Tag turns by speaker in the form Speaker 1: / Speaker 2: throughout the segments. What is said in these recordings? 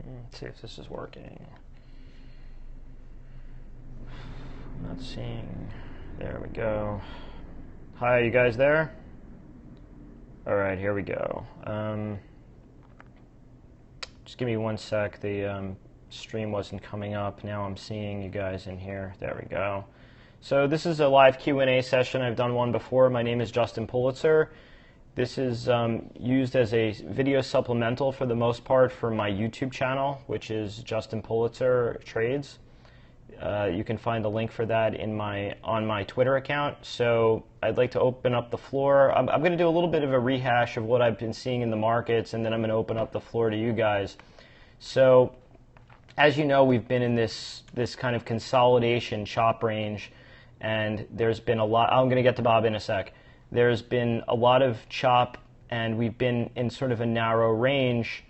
Speaker 1: Let's see if this is working. I'm not seeing. There we go. Hi, you guys there? All right, here we go. Just give me one sec. The stream wasn't coming up. Now I'm seeing you guys in here. There we go. So this is a live Q&A session. I've done one before. My name is Justin Pulitzer. This is used as a video supplemental for the most part for my YouTube channel, which is Justin Pulitzer Trades. You can find the link for that on my Twitter account. So I'd like to open up the floor. I'm going to do a little bit of a rehash of what I've been seeing in the markets, and then I'm going to open up the floor to you guys. So as you know, we've been in this kind of consolidation chop range, and there's been a lot. I'm going to get to Bob in a sec. There's been a lot of chop, and we've been in sort of a narrow range,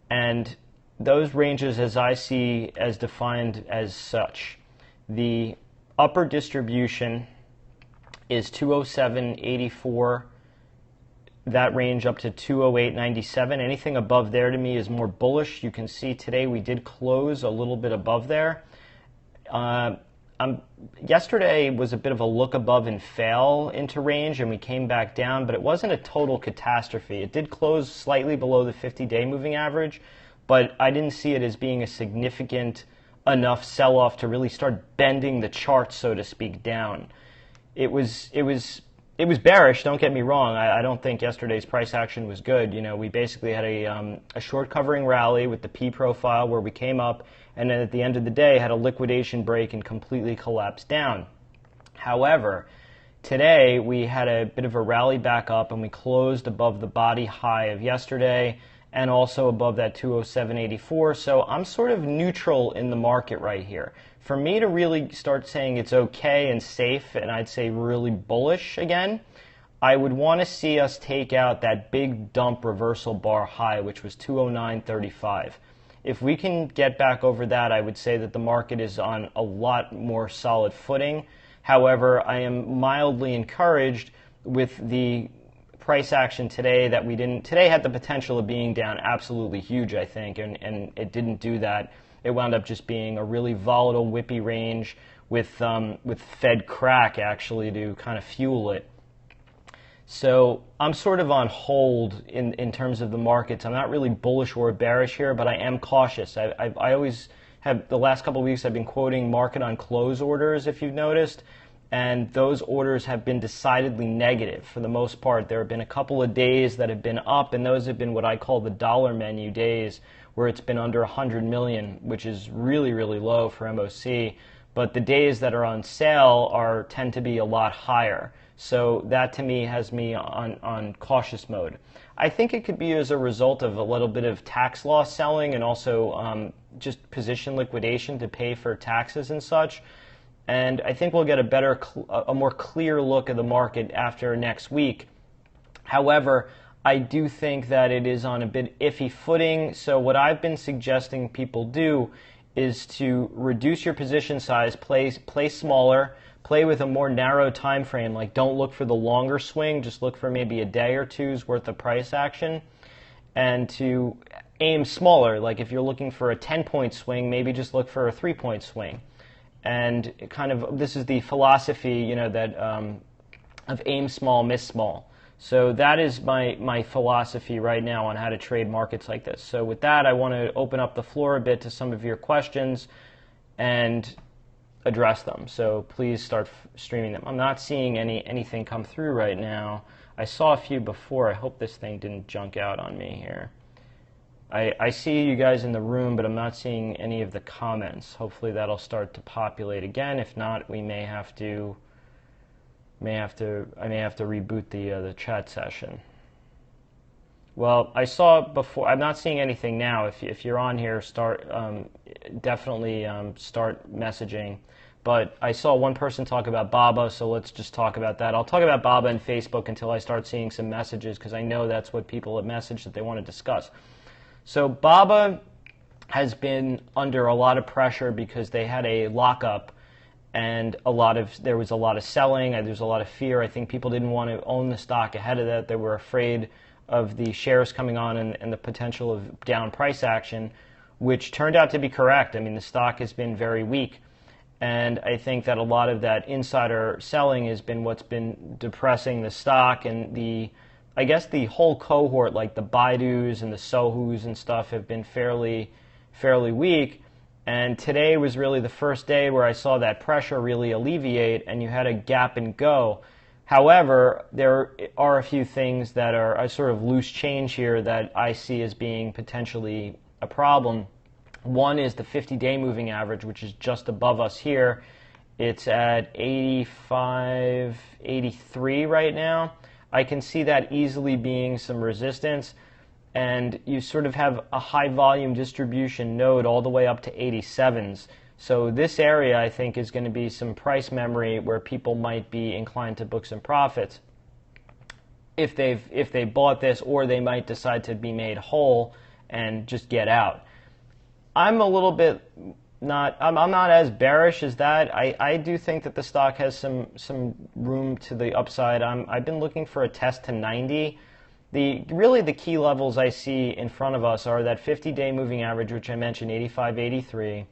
Speaker 1: and those ranges, as I see, as defined as such. The upper distribution is 207.84, that range up to 208.97. Anything above there to me is more bullish. You can see today we did close a little bit above there. Yesterday was a bit of a look above and fail into range, and we came back down, but it wasn't a total catastrophe. It did close slightly below the 50-day moving average, but I didn't see it as being a significant enough sell-off to really start bending the chart, so to speak, down. It was bearish, don't get me wrong. I don't think yesterday's price action was good. You know, we basically had a short covering rally with the P profile where we came up, and then at the end of the day had a liquidation break and completely collapsed down. However, today we had a bit of a rally back up, and we closed above the body high of yesterday and also above that 207.84. So I'm sort of neutral in the market right here. For me to really start saying it's okay and safe, and I'd say really bullish again, I would want to see us take out that big dump reversal bar high, which was 209.35. If we can get back over that, I would say that the market is on a lot more solid footing. However, I am mildly encouraged with the price action today that we didn't. Today had the potential of being down absolutely huge, I think, and it didn't do that. It wound up just being a really volatile, whippy range with Fed crack actually to kind of fuel it. So I'm sort of on hold in terms of the markets. I'm not really bullish or bearish here, but I am cautious. I always have, the last couple of weeks I've been quoting market on close orders, if you've noticed, and those orders have been decidedly negative for the most part. There have been a couple of days that have been up, and those have been what I call the dollar menu days, where it's been under 100 million, which is really, really low for MOC. But the days that are on sale tend to be a lot higher. So that to me has me on cautious mode. I think it could be as a result of a little bit of tax loss selling and also just position liquidation to pay for taxes and such. And I think we'll get a more clear look at the market after next week. However, I do think that it is on a bit iffy footing. So what I've been suggesting people do is to reduce your position size, play smaller, play with a more narrow time frame. Like, don't look for the longer swing, just look for maybe a day or two's worth of price action, and to aim smaller. Like if you're looking for a 10-point swing, maybe just look for a 3-point swing. And kind of this is the philosophy, you know, that of aim small, miss small. So that is my philosophy right now on how to trade markets like this. So with that, I want to open up the floor a bit to some of your questions and address them. So please start streaming them. I'm not seeing anything come through right now. I saw a few before. I hope this thing didn't junk out on me here. I see you guys in the room, but I'm not seeing any of the comments. Hopefully that'll start to populate again. If not, we may have to I may have to reboot the chat session. Well, I saw before. I'm not seeing anything now. If you're on here, definitely start messaging. But I saw one person talk about BABA, so let's just talk about that. I'll talk about BABA and Facebook until I start seeing some messages, because I know that's what people have messaged that they want to discuss. So BABA has been under a lot of pressure because they had a lockup, and there was a lot of selling, and there's a lot of fear. I think people didn't want to own the stock ahead of that. They were afraid of the shares coming on and the potential of down price action. which turned out to be correct. I mean, the stock has been very weak, and I think that a lot of that insider selling has been what's been depressing the stock, and I guess the whole cohort, like the Baidus and the Sohus and stuff, have been fairly weak. And today was really the first day where I saw that pressure really alleviate, and you had a gap and go. However, there are a few things that are a sort of loose change here that I see as being potentially a problem. One is the 50-day moving average, which is just above us here. It's at 85, 83 right now. I can see that easily being some resistance, and you sort of have a high volume distribution node all the way up to 87s. So this area, I think, is going to be some price memory where people might be inclined to book some profits if they bought this, or they might decide to be made whole and just get out. I'm a little bit I'm not as bearish as that. I do think that the stock has some room to the upside. I've been looking for a test to 90. Really the key levels I see in front of us are that 50-day moving average, which I mentioned, 85, 83.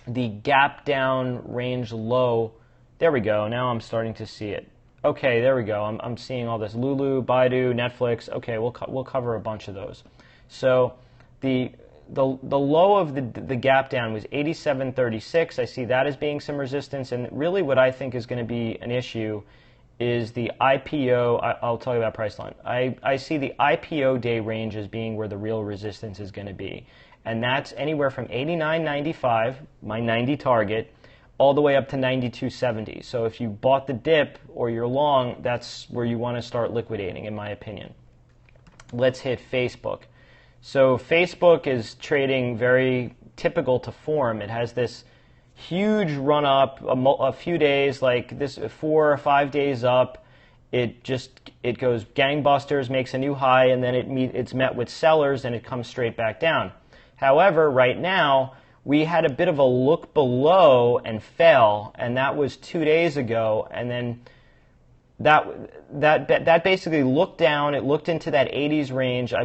Speaker 1: The gap down range low. There we go. Now I'm starting to see it. Okay, there we go. I'm seeing all this. Lulu, Baidu, Netflix. Okay, we'll cover a bunch of those. So the low of the gap down was 87.36. I see that as being some resistance, and really what I think is going to be an issue is the IPO. I'll tell you about Priceline. I see the IPO day range as being where the real resistance is going to be, and that's anywhere from 89.95, my 90 target, all the way up to 92.70. So if you bought the dip or you're long, that's where you want to start liquidating, in my opinion. Let's hit Facebook. So Facebook is trading very typical to form. It has this huge run up, a few days, like this 4 or 5 days up. It goes gangbusters, makes a new high, and then it's met with sellers, and it comes straight back down. However, right now, we had a bit of a look below and fell, and that was 2 days ago, and then that basically looked down. It looked into that 80s range.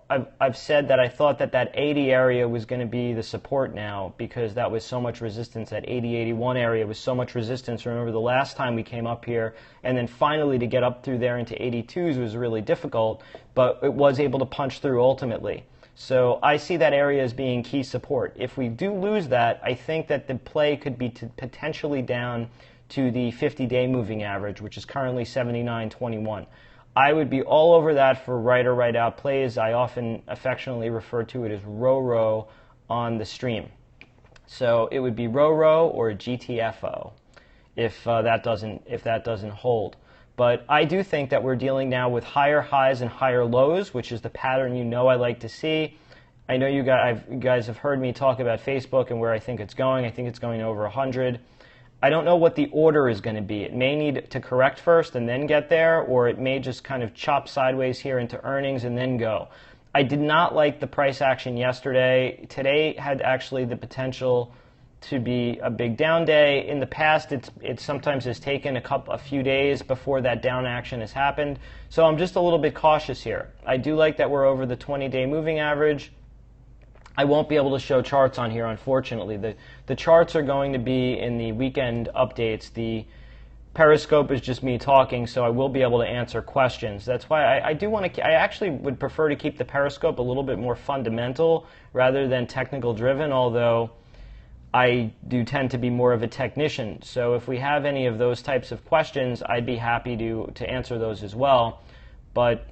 Speaker 1: I've said that I thought that 80 area was going to be the support now, because that was so much resistance. That 80, 81 area was so much resistance. Remember the last time we came up here, and then finally to get up through there into 82s was really difficult, but it was able to punch through ultimately. So I see that area as being key support. If we do lose that, I think that the play could be potentially down to the 50-day moving average, which is currently 79.21. I would be all over that for right or right out plays. I often affectionately refer to it as row on the stream. So it would be row or GTFO if that doesn't hold. But I do think that we're dealing now with higher highs and higher lows, which is the pattern I like to see. I know you guys have heard me talk about Facebook and where I think it's going. I think it's going over 100. I don't know what the order is going to be. It may need to correct first and then get there, or it may just kind of chop sideways here into earnings and then go. I did not like the price action yesterday. Today had actually the potential to be a big down day. In the past, it sometimes has taken a few days before that down action has happened. So I'm just a little bit cautious here. I do like that we're over the 20-day moving average. I won't be able to show charts on here, unfortunately. The charts are going to be in the weekend updates. The Periscope is just me talking, so I will be able to answer questions. That's why I actually would prefer to keep the Periscope a little bit more fundamental rather than technical driven, although I do tend to be more of a technician. So if we have any of those types of questions, I'd be happy to answer those as well. But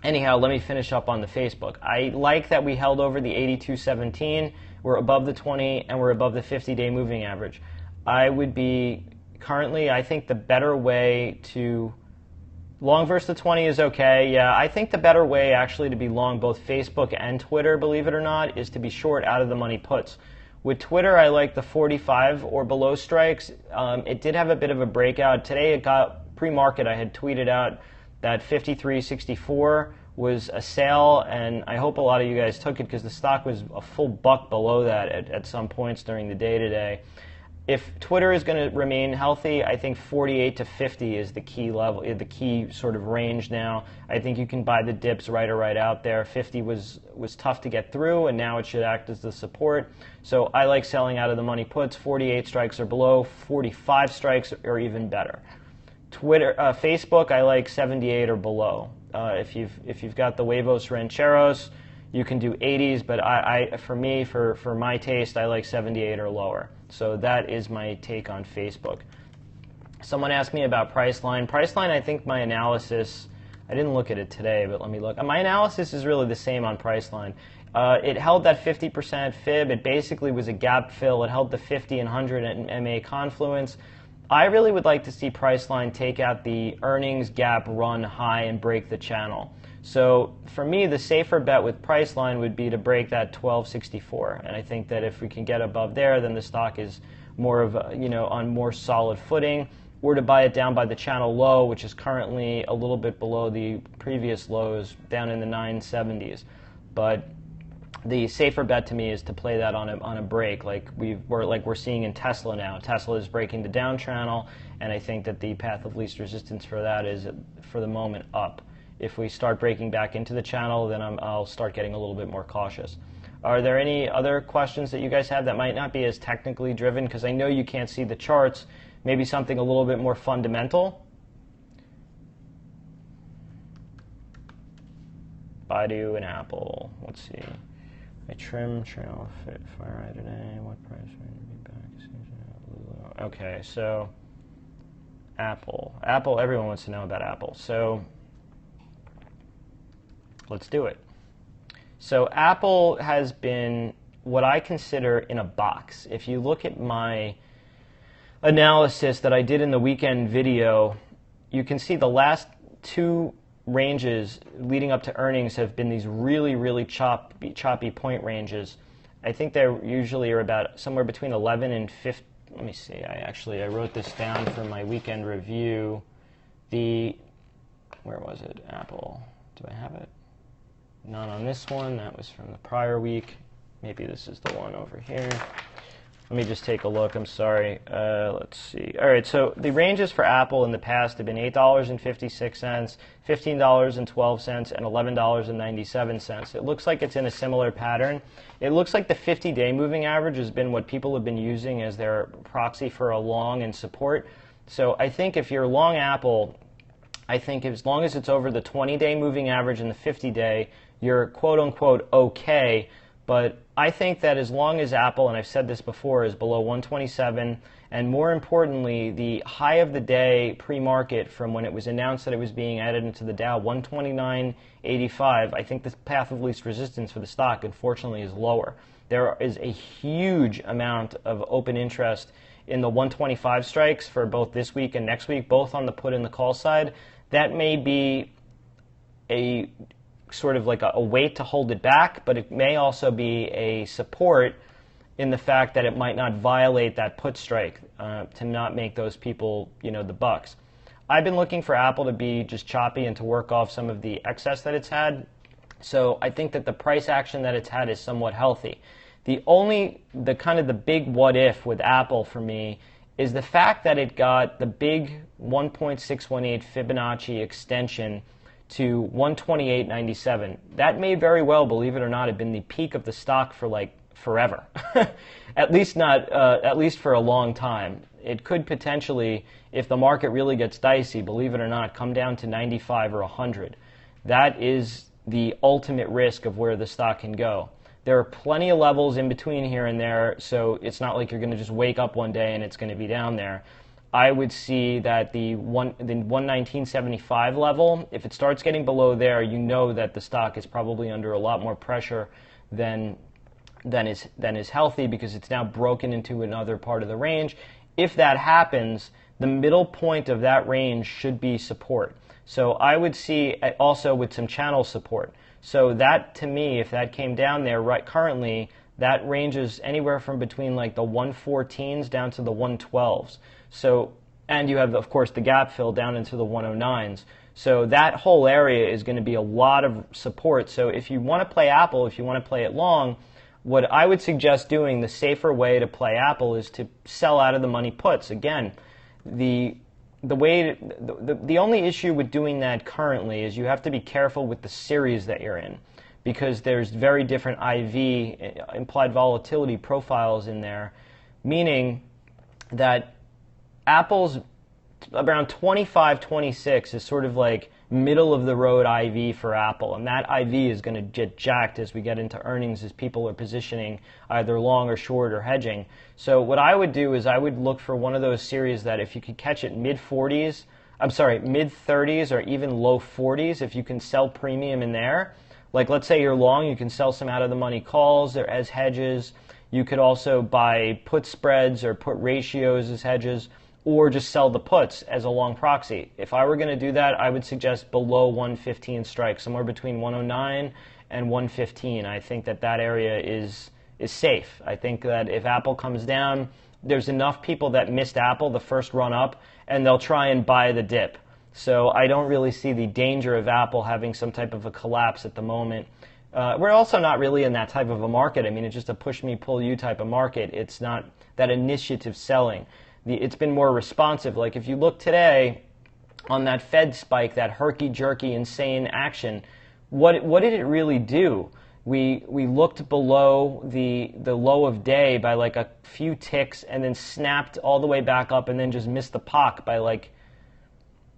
Speaker 1: anyhow, let me finish up on the Facebook. I like that we held over the 82.17. We're above the 20, and we're above the 50-day moving average. I would be currently, I think the better way to long versus the 20 is okay. Yeah, I think the better way actually to be long both Facebook and Twitter, believe it or not, is to be short out of the money puts. With Twitter, I like the 45 or below strikes. It did have a bit of a breakout. Today it got pre-market. I had tweeted out that 53.64 was a sale, and I hope a lot of you guys took it because the stock was a full buck below that at some points during the day today. if Twitter is going to remain healthy, I think 48 to 50 is the key level, the key sort of range now. I think you can buy the dips right or right out there. 50 was tough to get through, and now it should act as the support. So I like selling out of the money puts. 48 strikes or below, 45 strikes or even better. Facebook, I like 78 or below. If you've got the huevos rancheros, you can do 80s, but for my taste, I like 78 or lower. So that is my take on Facebook. Someone asked me about Priceline. Priceline, I think my analysis, I didn't look at it today, but let me look. My analysis is really the same on Priceline. It held that 50% fib. It basically was a gap fill. It held the 50 and 100 at MA confluence. I really would like to see Priceline take out the earnings gap run high and break the channel. So for me, the safer bet with Priceline would be to break that 1264, and I think that if we can get above there, then the stock is more of on more solid footing, or to buy it down by the channel low, which is currently a little bit below the previous lows, down in the 970s. But the safer bet to me is to play that on a break, like we're seeing in Tesla now. Tesla is breaking the down channel, and I think that the path of least resistance for that is, for the moment, up. If we start breaking back into the channel, then I'll start getting a little bit more cautious. Are there any other questions that you guys have that might not be as technically driven? Because I know you can't see the charts. Maybe something a little bit more fundamental. Baidu and Apple. Let's see. I trim trail fit fire today. What price range be back? Okay, so Apple. Everyone wants to know about Apple. So let's do it. So Apple has been what I consider in a box. If you look at my analysis that I did in the weekend video, you can see the last two ranges leading up to earnings have been these really, really choppy point ranges. I think they usually are about somewhere between 11 and 15. Let me see. I wrote this down for my weekend review. Where was it? Apple. Do I have it? Not on this one. That was from the prior week. Maybe this is the one over here. Let me just take a look. I'm sorry. Let's see. All right, so the ranges for Apple in the past have been $8.56, $15.12, and $11.97. It looks like it's in a similar pattern. It looks like the 50-day moving average has been what people have been using as their proxy for a long and support. So I think if you're long Apple, I think as long as it's over the 20-day moving average and the 50-day, you're quote-unquote okay. But I think that as long as Apple, and I've said this before, is below 127, and more importantly, the high of the day pre-market from when it was announced that it was being added into the Dow, 129.85, I think the path of least resistance for the stock, unfortunately, is lower. There is a huge amount of open interest in the 125 strikes for both this week and next week, both on the put and the call side. That may be a sort of like a weight to hold it back, but it may also be a support in the fact that it might not violate that put strike to not make those people, the bucks. I've been looking for Apple to be just choppy and to work off some of the excess that it's had. So I think that the price action that it's had is somewhat healthy. The kind of the big what if with Apple for me is the fact that it got the big 1.618 Fibonacci extension to 128.97. That may very well, believe it or not, have been the peak of the stock for like forever. At least for a long time. It could potentially, if the market really gets dicey, believe it or not, come down to 95 or 100. That is the ultimate risk of where the stock can go. There are plenty of levels in between here and there, so it's not like you're going to just wake up one day and it's going to be down there. I would see that the 119.75 level, if it starts getting below there, you know that the stock is probably under a lot more pressure than is healthy, because it's now broken into another part of the range. If that happens, the middle point of that range should be support. So I would see also with some channel support. So that, to me, if that came down there right currently, that ranges anywhere from between like the 114s down to the 112s. So, and you have, of course, the gap fill down into the 109s. So that whole area is going to be a lot of support. So if you want to play Apple, if you want to play it long, What I would suggest doing, the safer way to play Apple, is to sell out of the money puts. Again, the only issue with doing that currently is you have to be careful with the series that you're in, because there's very different IV, implied volatility profiles in there, meaning that Apple's around 25, 26 is sort of like middle of the road IV for Apple, and that IV is going to get jacked as we get into earnings, as people are positioning either long or short or hedging. So what I would do is I would look for one of those series that if you could catch it mid 30s or even low 40s, if you can sell premium in there, like let's say you're long, you can sell some out of the money calls or as hedges. You could also buy put spreads or put ratios as hedges, or just sell the puts as a long proxy. If I were going to do that, I would suggest below 115 strike, somewhere between 109 and 115. I think that area is safe. I think that if Apple comes down, there's enough people that missed Apple the first run up, and they'll try and buy the dip. So I don't really see the danger of Apple having some type of a collapse at the moment. We're also not really in that type of a market. I mean, it's just a push me, pull you type of market. It's not that initiative selling. It's been more responsive. Like if you look today on that Fed spike, that herky-jerky, insane action, what did it really do? We looked below the low of day by like a few ticks, and then snapped all the way back up, and then just missed the POC by like,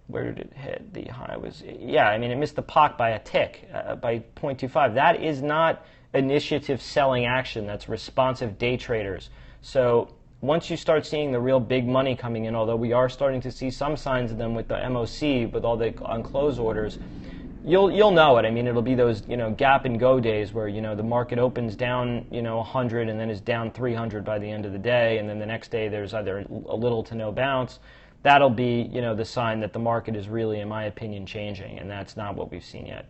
Speaker 1: where did it hit? The high was, yeah, I mean, it missed the POC by a tick, by 0.25. That is not initiative selling action. That's responsive day traders. So once you start seeing the real big money coming in, although we are starting to see some signs of them with the MOC, with all the on close orders, you'll know it. I mean, it'll be those gap and go days where the market opens down 100 and then is down 300 by the end of the day, and then the next day there's either a little to no bounce. That'll be the sign that the market is really, in my opinion, changing, and that's not what we've seen yet.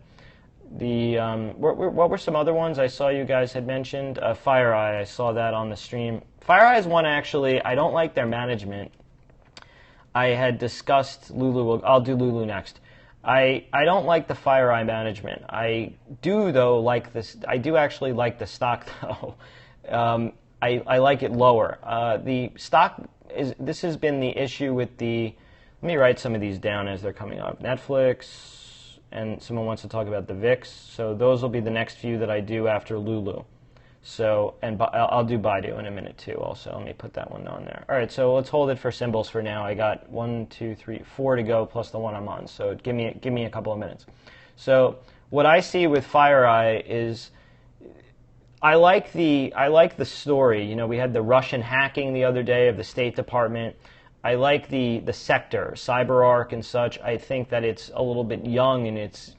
Speaker 1: What were some other ones I saw you guys had mentioned? FireEye, I saw that on the stream. FireEye is one, actually. I don't like their management. I had discussed Lulu. I'll do Lulu next. I don't like the FireEye management. I do, though, like this. I do actually like the stock, though. I like it lower. The stock this has been the issue with the. Let me write some of these down as they're coming up. Netflix, and someone wants to talk about the VIX. So those will be the next few that I do after Lulu. So, and I'll do Baidu in a minute too also. Let me put that one on there. All right, so let's hold it for symbols for now. I got 1, 2, 3, 4 to go plus the one I'm on. So give me a couple of minutes. So what I see with FireEye is I like the story. We had the Russian hacking the other day of the State Department. I like the sector, CyberArk and such. I think that it's a little bit young in its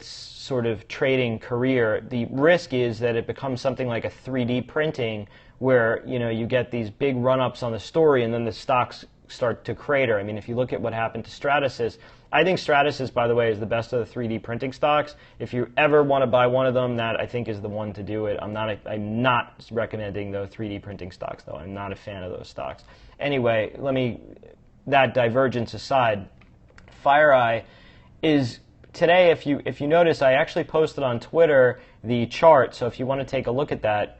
Speaker 1: sort of trading career. The risk is that it becomes something like a 3D printing where you get these big run-ups on the story and then the stocks start to crater. I mean, if you look at what happened to Stratasys, I think Stratasys, by the way, is the best of the 3D printing stocks. If you ever want to buy one of them, that I think is the one to do it. I'm not recommending the 3D printing stocks, though. I'm not a fan of those stocks. Anyway, that divergence aside, FireEye is today, if you notice, I actually posted on Twitter the chart, so if you want to take a look at that,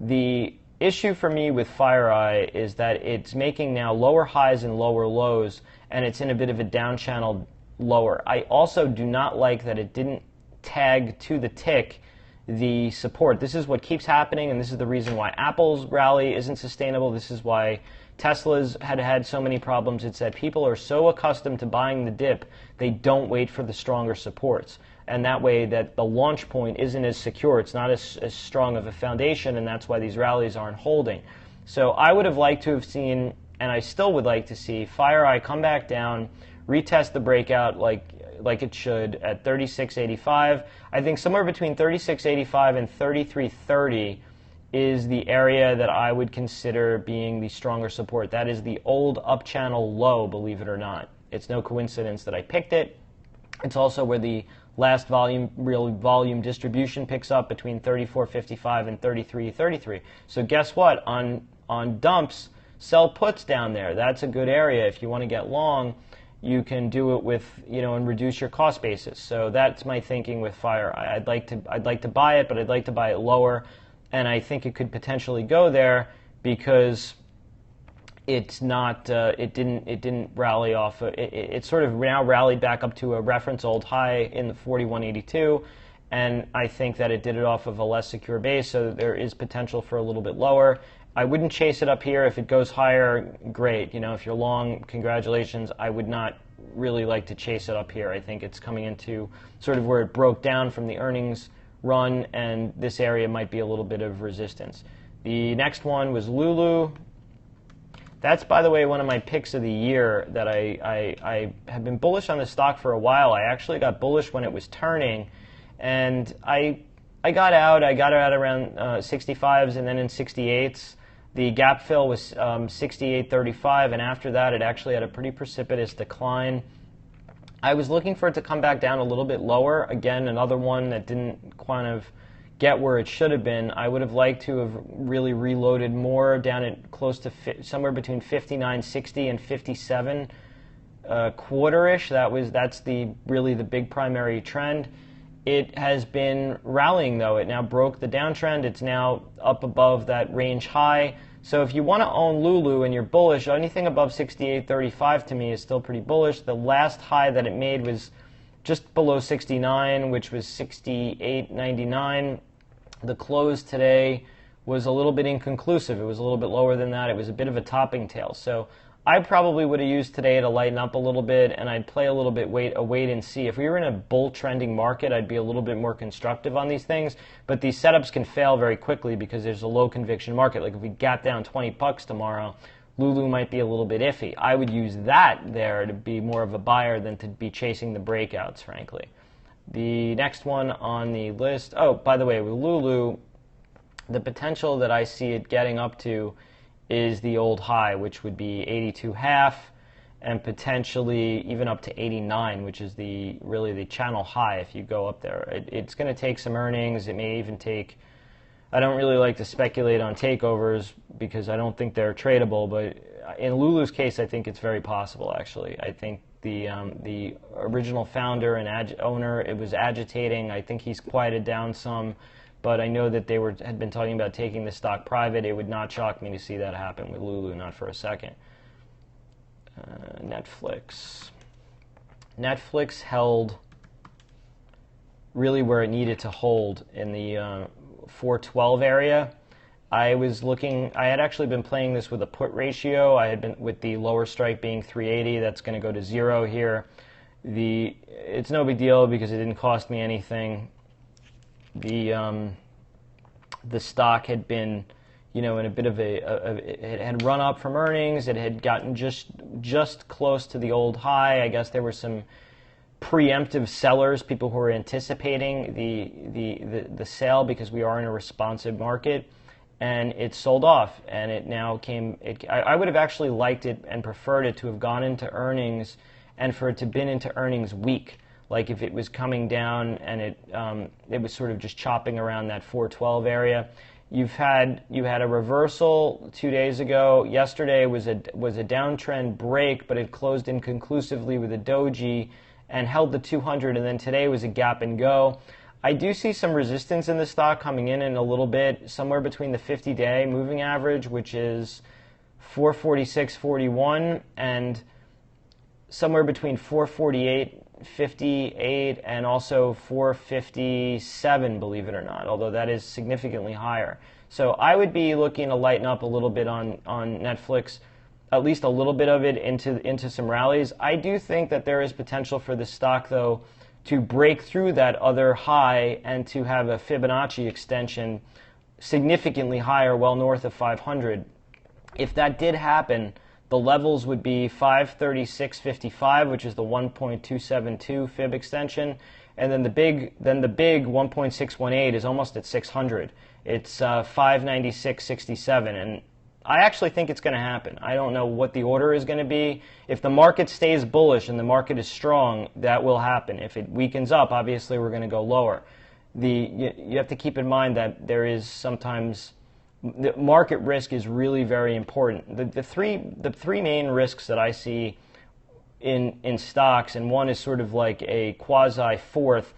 Speaker 1: the issue for me with FireEye is that it's making now lower highs and lower lows, and it's in a bit of a down channel lower. I also do not like that it didn't tag to the tick the support. This is what keeps happening, and this is the reason why Apple's rally isn't sustainable. This is why Tesla's had so many problems. It's that people are so accustomed to buying the dip, they don't wait for the stronger supports. And that way that the launch point isn't as secure. It's not as strong of a foundation, and that's why these rallies aren't holding. So I would have liked to have seen, and I still would like to see, FireEye come back down, retest the breakout like it should at 36.85. I think somewhere between 36.85 and 33.30 is the area that I would consider being the stronger support. That is the old up channel low, believe it or not. It's no coincidence that I picked it. It's also where the last real volume distribution picks up between 34.55 and 33.33. So guess what? On dumps, sell puts down there. That's a good area if you want to get long. you can do it with, and reduce your cost basis. So that's my thinking with Fire. I'd like to buy it, but I'd like to buy it lower, and I think it could potentially go there because it's not. It didn't rally off. It sort of now rallied back up to a reference old high in the 41.82, and I think that it did it off of a less secure base. So there is potential for a little bit lower. I wouldn't chase it up here. If it goes higher, great. If you're long, congratulations. I would not really like to chase it up here. I think it's coming into sort of where it broke down from the earnings run, and this area might be a little bit of resistance. The next one was Lulu. That's, by the way, one of my picks of the year that I have been bullish on the stock for a while. I actually got bullish when it was turning, and I got out. I got out around 65s and then in 68s. The gap fill was 68.35, and after that it actually had a pretty precipitous decline. I was looking for it to come back down a little bit lower. Again, another one that didn't kind of get where it should have been. I would have liked to have really reloaded more down at close to somewhere between 59.60 and 57 quarter-ish. That's really the big primary trend. It has been rallying, though. It now broke the downtrend. It's now up above that range high. So if you want to own Lulu and you're bullish, anything above 68.35 to me is still pretty bullish. The last high that it made was just below 69, which was 68.99. The close today was a little bit inconclusive. It was a little bit lower than that. It was a bit of a topping tail. So I probably would have used today to lighten up a little bit, and I'd play a little bit wait and see. If we were in a bull trending market, I'd be a little bit more constructive on these things. But these setups can fail very quickly because there's a low conviction market. Like if we got down 20 bucks tomorrow, Lulu might be a little bit iffy. I would use that there to be more of a buyer than to be chasing the breakouts, frankly. The next one on the list, oh, by the way, with Lulu, the potential that I see it getting up to is the old high, which would be 82.5, and potentially even up to 89, which is really the channel high if you go up there. It's going to take some earnings. It may even take, I don't really like to speculate on takeovers because I don't think they're tradable, but in Lulu's case, I think it's very possible, actually. I think the original founder and owner, it was agitating. I think he's quieted down some. But I know that they had been talking about taking the stock private. It would not shock me to see that happen with Lulu, not for a second. Netflix. Netflix held really where it needed to hold in the 412 area. I had actually been playing this with a put ratio. I had been with the lower strike being 380. That's going to go to 0 here. It's no big deal because it didn't cost me anything. The stock had been, in a bit of it had run up from earnings. It had gotten just close to the old high. I guess there were some preemptive sellers, people who were anticipating the sale because we are in a responsive market, and it sold off. And it now came. I would have actually liked it and preferred it to have gone into earnings, and for it to have been into earnings weak. Like if it was coming down and it was sort of just chopping around that 412 area. You had a reversal 2 days ago. Yesterday was a downtrend break, but it closed inconclusively with a doji and held the 200, and then today was a gap and go. I do see some resistance in the stock coming in a little bit, somewhere between the 50-day moving average, which is 446.41, and somewhere between 448.58 and also 457, believe it or not, although that is significantly higher. So I would be looking to lighten up a little bit on Netflix, at least a little bit of it into some rallies. I do think that there is potential for the stock, though, to break through that other high and to have a Fibonacci extension significantly higher, well north of 500. If that did happen, the levels would be 536.55, which is the 1.272 fib extension, and then the big 1.618 is almost at 600. It's 596.67, and I actually think it's going to happen. I don't know what the order is going to be. If the market stays bullish and the market is strong, that will happen. If it weakens up, obviously we're going to go lower. You have to keep in mind that there is sometimes the market risk is really very important. The three main risks that I see in stocks, and one is sort of like a quasi fourth.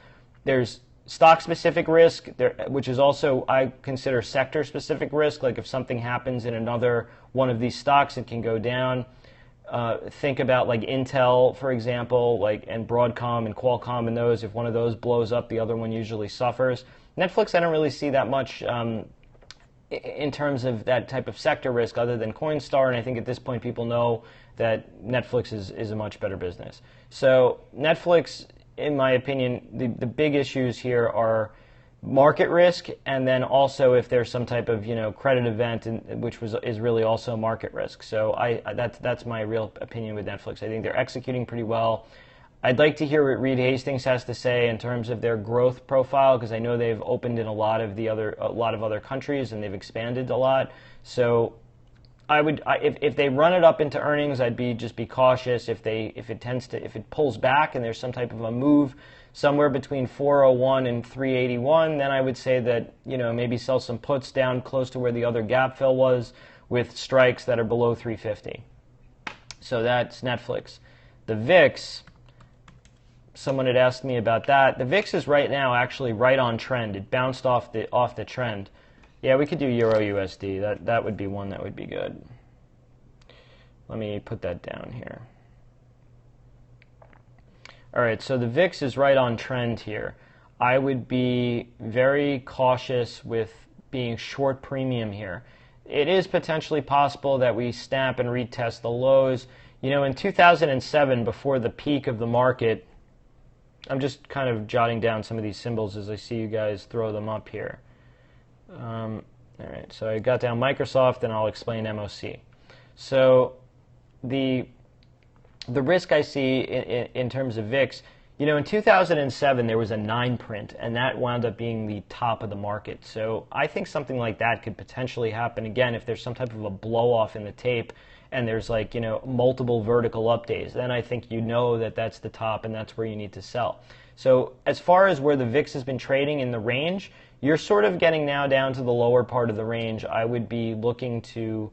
Speaker 1: There's stock-specific risk, which is also, I consider, sector-specific risk. Like if something happens in another one of these stocks, it can go down. Think about like Intel, for example, and Broadcom and Qualcomm and those. If one of those blows up, the other one usually suffers. Netflix, I don't really see that much in terms of that type of sector risk other than Coinstar, and I think at this point people know that Netflix is a much better business. So Netflix, in my opinion, the big issues here are market risk, and then also if there's some type of credit event, which is really also market risk. So that's my real opinion with Netflix. I think they're executing pretty well. I'd like to hear what Reed Hastings has to say in terms of their growth profile, because I know they've opened in a lot of other countries and they've expanded a lot. So if they run it up into earnings, I'd just be cautious. If it pulls back and there's some type of a move somewhere between 401 and 381, then I would say that maybe sell some puts down close to where the other gap fill was, with strikes that are below 350. So that's Netflix. The VIX. Someone had asked me about that. The VIX is right now actually right on trend. It bounced off the trend. Yeah, we could do Euro USD. That would be one that would be good. Let me put that down here. All right, so the VIX is right on trend here. I would be very cautious with being short premium here. It is potentially possible that we snap and retest the lows. In 2007, before the peak of the market, I'm just kind of jotting down some of these symbols as I see you guys throw them up here. All right, so I got down Microsoft, and I'll explain MOC. So the risk I see in terms of VIX, in 2007 there was a 9 print, and that wound up being the top of the market. So I think something like that could potentially happen again if there's some type of a blow off in the tape and there's multiple vertical updays. Then I think that that's the top and that's where you need to sell. So as far as where the VIX has been trading in the range, you're sort of getting now down to the lower part of the range. I would be looking to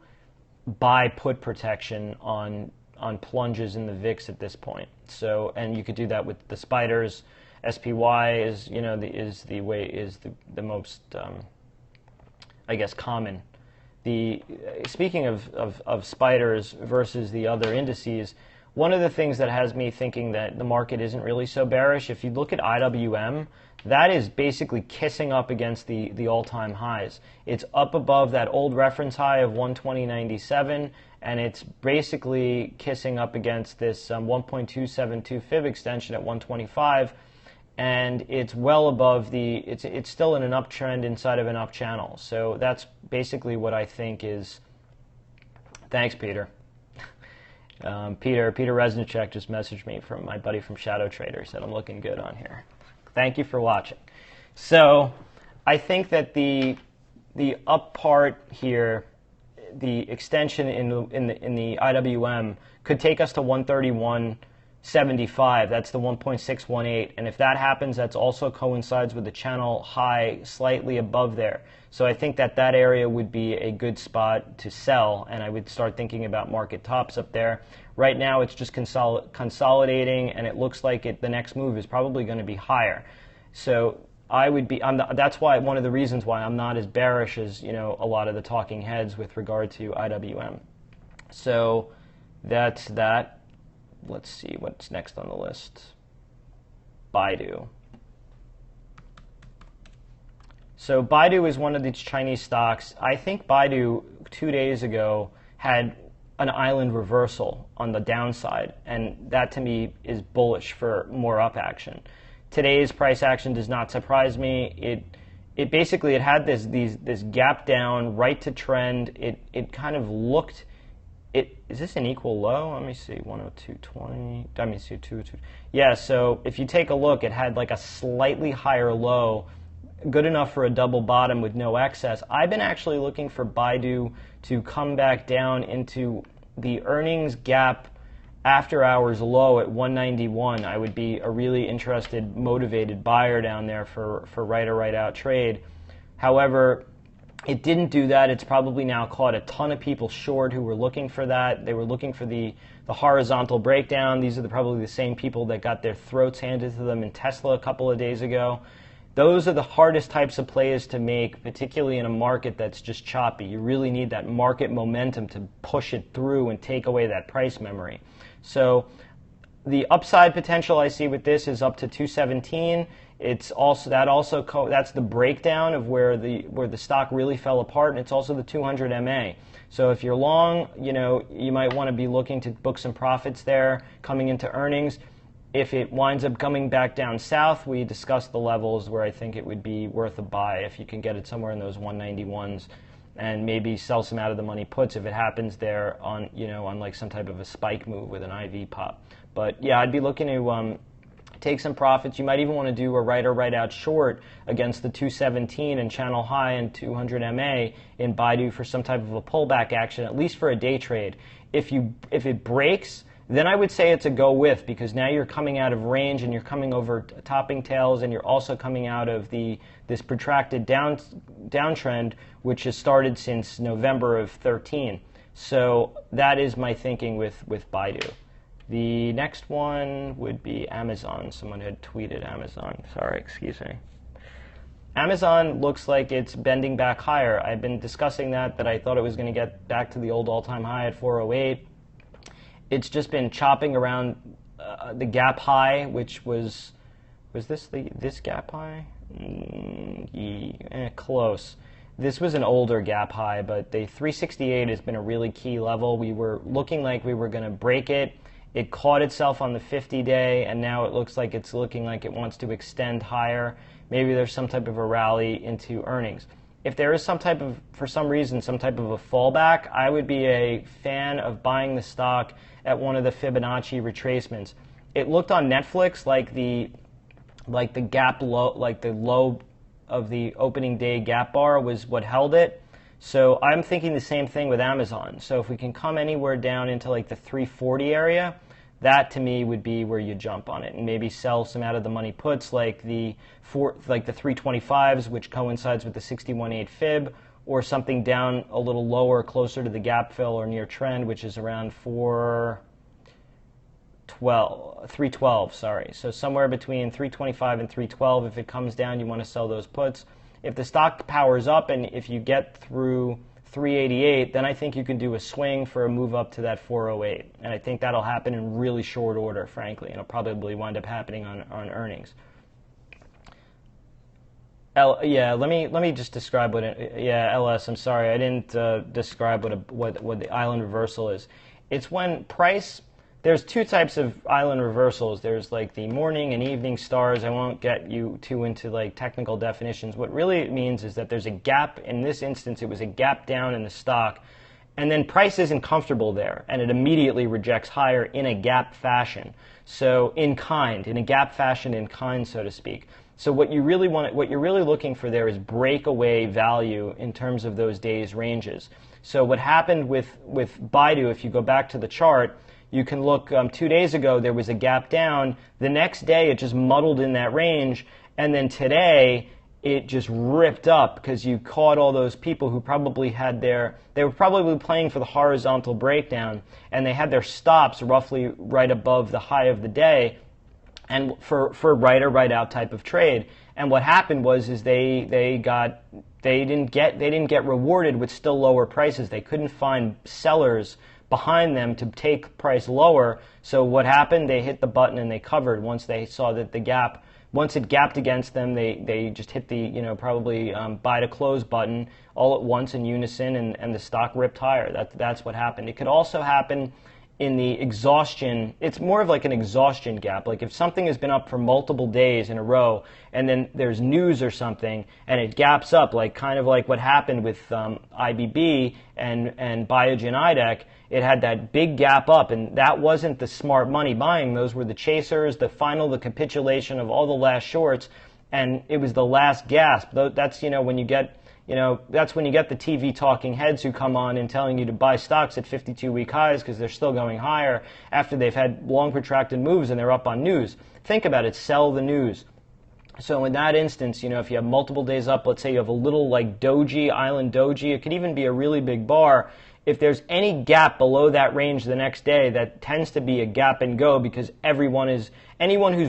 Speaker 1: buy put protection on plunges in the VIX at this point. So, and you could do that with the spiders. SPY is the most I guess common. Speaking of spiders versus the other indices, one of the things that has me thinking that the market isn't really so bearish, if you look at IWM, that is basically kissing up against the all-time highs. It's up above that old reference high of 120.97, and it's basically kissing up against this 1.272 fib extension at 125, and it's well above it's still in an uptrend inside of an up channel. So that's basically what I think is. Thanks, Peter. Peter Resnicek just messaged me from my buddy from Shadow Trader, said I'm looking good on here. Thank you for watching. So I think that the up part here, the extension in the IWM could take us to 131.75. That's the 1.618, and if that happens, that's also coincides with the channel high slightly above there. So I think that area would be a good spot to sell, and I would start thinking about market tops up there. Right now, it's just consolidating, and it looks like the next move is probably going to be higher. So I would be. That's why one of the reasons why I'm not as bearish as a lot of the talking heads with regard to IWM. So that's that. Let's see what's next on the list. Baidu. So Baidu is one of these Chinese stocks. I think Baidu 2 days ago had an island reversal on the downside, and that to me is bullish for more up action. Today's price action does not surprise me. It basically had this gap down right to trend. It kind of looked. Is this an equal low? Let me see, 102.20. Let me see, 202. Yeah, so if you take a look, it had like a slightly higher low, good enough for a double bottom with no excess. I've been actually looking for Baidu to come back down into the earnings gap after hours low at 191. I would be a really interested, motivated buyer down there for right or right out trade. However, It didn't do that. It's probably now caught a ton of people short who were looking for that. They were looking for the horizontal breakdown. These are probably the same people that got their throats handed to them in Tesla a couple of days ago. Those are the hardest types of plays to make, particularly in a market that's just choppy. You really need that market momentum to push it through and take away that price memory. So the upside potential I see with this is up to 217. It's also that's the breakdown of where the stock really fell apart, and it's also the 200 MA. So if you're long, you might want to be looking to book some profits there coming into earnings. If it winds up coming back down south, we discussed the levels where I think it would be worth a buy if you can get it somewhere in those 191s, and maybe sell some out of the money puts if it happens there on like some type of a spike move with an IV pop. But yeah, I'd be looking to take some profits. You might even want to do a right or right out short against the 217 and channel high and 200 MA in Baidu for some type of a pullback action, at least for a day trade. If it breaks, then I would say it's a go with, because now you're coming out of range and you're coming over topping tails, and you're also coming out of this protracted downtrend, which has started since November of 13. So that is my thinking with Baidu. The next one would be Amazon. Someone had tweeted Amazon. Sorry, excuse me. Amazon looks like it's bending back higher. I've been discussing that I thought it was going to get back to the old all-time high at 408. It's just been chopping around the gap high, which was this gap high? Close. This was an older gap high, but the 368 has been a really key level. We were looking like we were going to break it. It caught itself on the 50-day, and now it looks like it's looking like it wants to extend higher. Maybe there's some type of a rally into earnings. If there is for some reason, some type of a fallback, I would be a fan of buying the stock at one of the Fibonacci retracements. It looked on Netflix like the gap low, like the low of the opening day gap bar was what held it. So I'm thinking the same thing with Amazon. So if we can come anywhere down into like the 340 area, that to me would be where you jump on it and maybe sell some out of the money puts like the 325s, which coincides with the 61.8 fib, or something down a little lower, closer to the gap fill or near trend, which is around 312. Sorry. So somewhere between 325 and 312. If it comes down, you want to sell those puts. If the stock powers up and if you get through 388, then I think you can do a swing for a move up to that 408. And I think that'll happen in really short order, frankly. And it'll probably wind up happening on earnings. Let me just describe LS, I'm sorry, I didn't describe what the island reversal is. It's when price, there's two types of island reversals. There's like the morning and evening stars. I won't get you too into like technical definitions. What really it means is that there's a gap. In this instance, it was a gap down in the stock, and then price isn't comfortable there, and it immediately rejects higher in a gap fashion. So in a gap fashion in kind, so to speak. So what you're really looking for there is breakaway value in terms of those days' ranges. So what happened with Baidu, if you go back to the chart, you can look 2 days ago, there was a gap down. The next day, it just muddled in that range. And then today, it just ripped up because you caught all those people who probably they were probably playing for the horizontal breakdown, and they had their stops roughly right above the high of the day, and for right or right out type of trade. And what happened was they didn't get rewarded with still lower prices. They couldn't find sellers behind them to take price lower. So what happened? They hit the button and they covered once they saw that once it gapped against them, they just hit the probably buy to close button all at once in unison, and the stock ripped higher. That's what happened. It could also happen in the exhaustion. It's more of like an exhaustion gap. Like if something has been up for multiple days in a row, and then there's news or something, and it gaps up, like kind of like what happened with IBB and Biogen IDEC. It had that big gap up, and that wasn't the smart money buying. Those were the chasers, the capitulation of all the last shorts, and it was the last gasp. That's when you get that's when you get the TV talking heads who come on and telling you to buy stocks at 52-week highs because they're still going higher after they've had long protracted moves and they're up on news. Think about it. Sell the news. So in that instance, if you have multiple days up, let's say you have a little like doji, island doji, it could even be a really big bar. If there's any gap below that range the next day, that tends to be a gap and go, because anyone who's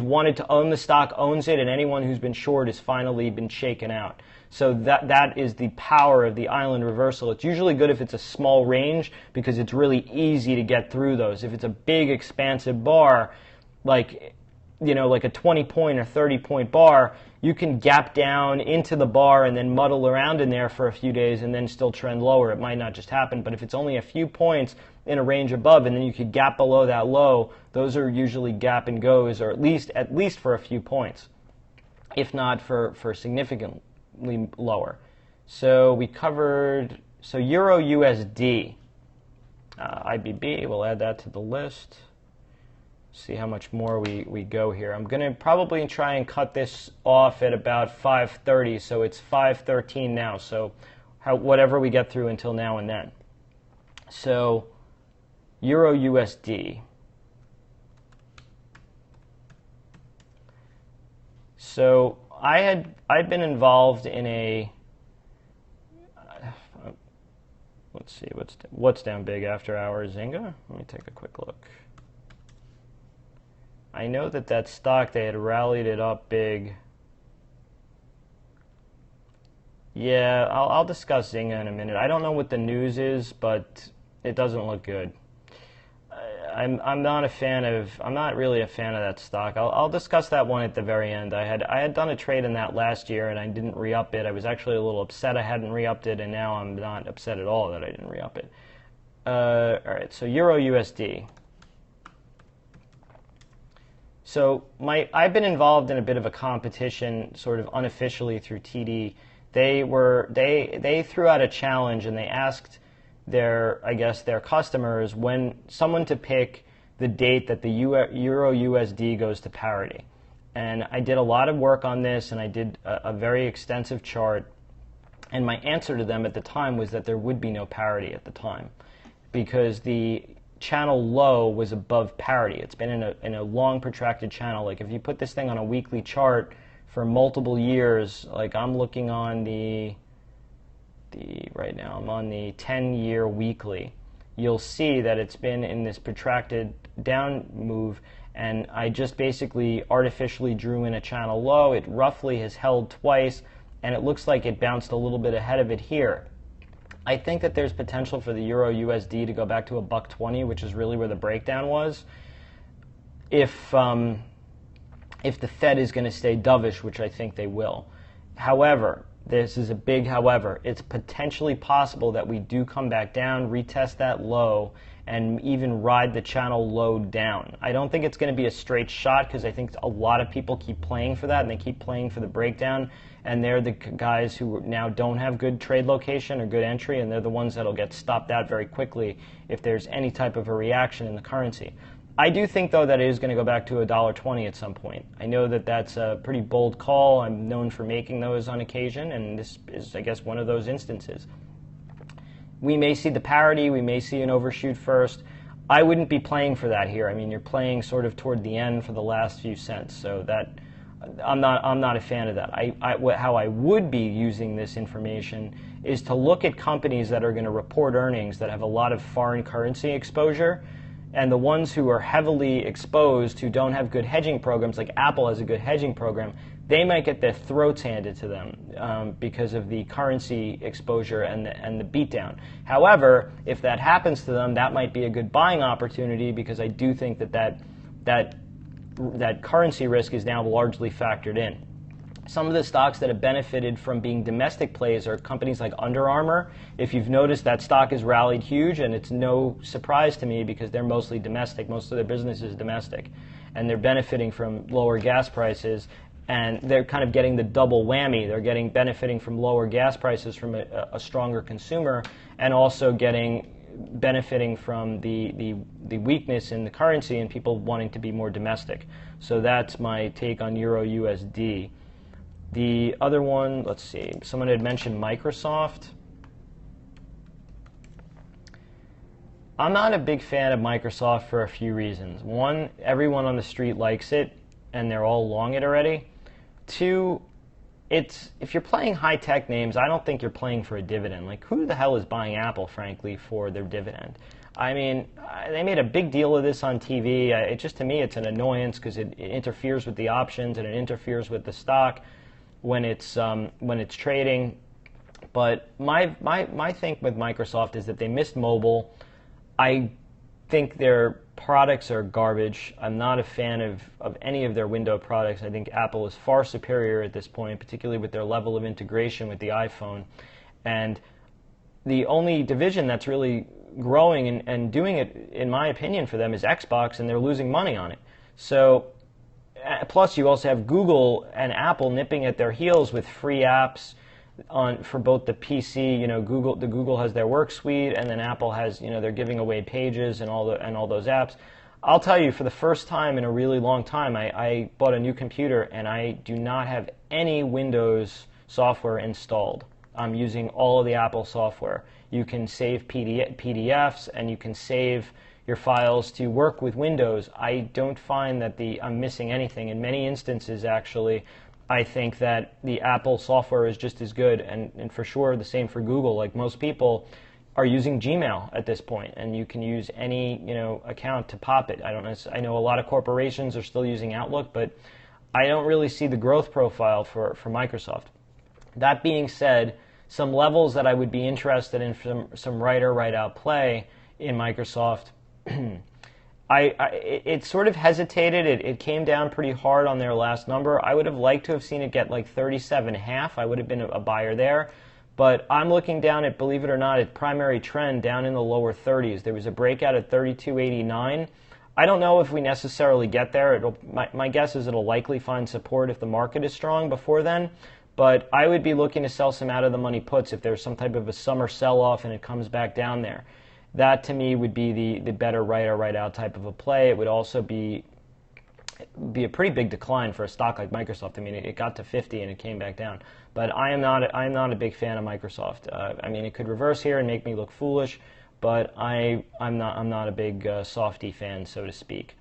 Speaker 1: wanted to own the stock owns it, and anyone who's been short has finally been shaken out. So that is the power of the island reversal. It's usually good if it's a small range, because it's really easy to get through those. If it's a big expansive bar, like a 20-point or 30-point bar, you can gap down into the bar and then muddle around in there for a few days and then still trend lower. It might not just happen, but if it's only a few points in a range above and then you could gap below that low, those are usually gap and goes, or at least for a few points, if not for significantly lower. So we covered Euro USD, IBB. We'll add that to the list. See how much more we go here. I'm going to probably try and cut this off at about 5:30, so it's 5:13 now. So whatever we get through until now and then. So Euro USD. So I'd been involved in a, let's see, what's down big after hours, Zynga? Let me take a quick look. I know that stock, they had rallied it up big. Yeah, I'll discuss Zynga in a minute. I don't know what the news is, but it doesn't look good. I'm not really a fan of that stock. I'll discuss that one at the very end. I had done a trade in that last year and I didn't re-up it. I was actually a little upset I hadn't re-upped it, and now I'm not upset at all that I didn't re-up it. All right, so Euro USD. So I've been involved in a bit of a competition, sort of unofficially through TD. They threw out a challenge and they asked their customers someone to pick the date that the Euro USD goes to parity. And I did a lot of work on this, and I did a very extensive chart. And my answer to them at the time was that there would be no parity at the time, because the channel low was above parity. It's been in a long protracted channel. Like if you put this thing on a weekly chart for multiple years, like I'm looking on right now I'm on the 10-year weekly, you'll see that it's been in this protracted down move, and I just basically artificially drew in a channel low. It roughly has held twice, and it looks like it bounced a little bit ahead of it here. I think that there's potential for the Euro USD to go back to $1.20, which is really where the breakdown was, if the Fed is going to stay dovish, which I think they will. However, this is a big however. It's potentially possible that we do come back down, retest that low, and even ride the channel low down. I don't think it's going to be a straight shot, because I think a lot of people keep playing for that, and they keep playing for the breakdown, and they're the guys who now don't have good trade location or good entry, and they're the ones that'll get stopped out very quickly if there's any type of a reaction in the currency. I do think, though, that it is going to go back to $1.20 at some point. I know that that's a pretty bold call. I'm known for making those on occasion, and this is, I guess, one of those instances. We may see the parity. We may see an overshoot first. I wouldn't be playing for that here. I mean, you're playing sort of toward the end for the last few cents, so that I'm not a fan of that. How I would be using this information is to look at companies that are going to report earnings that have a lot of foreign currency exposure. And the ones who are heavily exposed, who don't have good hedging programs, like Apple has a good hedging program, they might get their throats handed to them because of the currency exposure and the beatdown. However, if that happens to them, that might be a good buying opportunity, because I do think that currency risk is now largely factored in. Some of the stocks that have benefited from being domestic plays are companies like Under Armour. If you've noticed, that stock has rallied huge, and it's no surprise to me because they're mostly domestic. Most of their business is domestic, and they're benefiting from lower gas prices, and they're kind of getting the double whammy. They're benefiting from lower gas prices from a stronger consumer, and also benefiting from the weakness in the currency and people wanting to be more domestic. So that's my take on Euro USD. The other one, let's see, someone had mentioned Microsoft. I'm not a big fan of Microsoft for a few reasons. One, everyone on the street likes it, and they're all long it already. Two, if you're playing high-tech names, I don't think you're playing for a dividend. Like, who the hell is buying Apple, frankly, for their dividend? I mean, they made a big deal of this on TV. To me, it's an annoyance because it interferes with the options and it interferes with the stock when it's trading. But my thing with Microsoft is that they missed mobile. I think their products are garbage. I'm not a fan of any of their Windows products. I think Apple is far superior at this point, particularly with their level of integration with the iPhone. And the only division that's really growing and doing it, in my opinion, for them is Xbox, and they're losing money on it. So, plus you also have Google and Apple nipping at their heels with free apps for both the PC. Google has their Work suite, and then Apple has, they're giving away Pages and all those apps. I'll tell you, for the first time in a really long time, I bought a new computer and I do not have any Windows software installed. I'm using all of the Apple software. You can save PDFs and you can save your files to work with Windows. I don't find that I'm missing anything. In many instances, actually, I think that the Apple software is just as good, and for sure the same for Google. Like, most people are using Gmail at this point, and you can use any account to pop it. I know a lot of corporations are still using Outlook, but I don't really see the growth profile for Microsoft. That being said, some levels that I would be interested in some write-out play in Microsoft. It sort of hesitated. It came down pretty hard on their last number. I would have liked to have seen it get like 37.5. I would have been a buyer there. But I'm looking down at, believe it or not, at primary trend down in the lower 30s. There was a breakout at 32.89. I don't know if we necessarily get there. My guess is it'll likely find support if the market is strong before then. But I would be looking to sell some out-of-the-money puts if there's some type of a summer sell-off and it comes back down there. That, to me, would be the better write-out type of a play. It would also be a pretty big decline for a stock like Microsoft. I mean, it got to 50 and it came back down. But I am not a big fan of Microsoft. I mean, it could reverse here and make me look foolish, but I'm not a big softy fan, so to speak.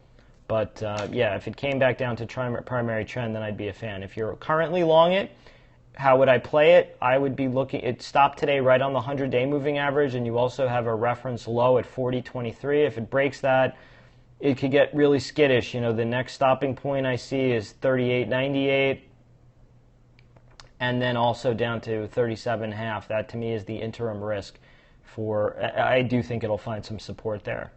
Speaker 1: But yeah, if it came back down to primary trend, then I'd be a fan. If you're currently long it, how would I play it? I would be looking. It stopped today right on the 100-day moving average, and you also have a reference low at 40.23. If it breaks that, it could get really skittish. The next stopping point I see is 38.98, and then also down to 37.5. That, to me, is the interim risk I do think it'll find some support there.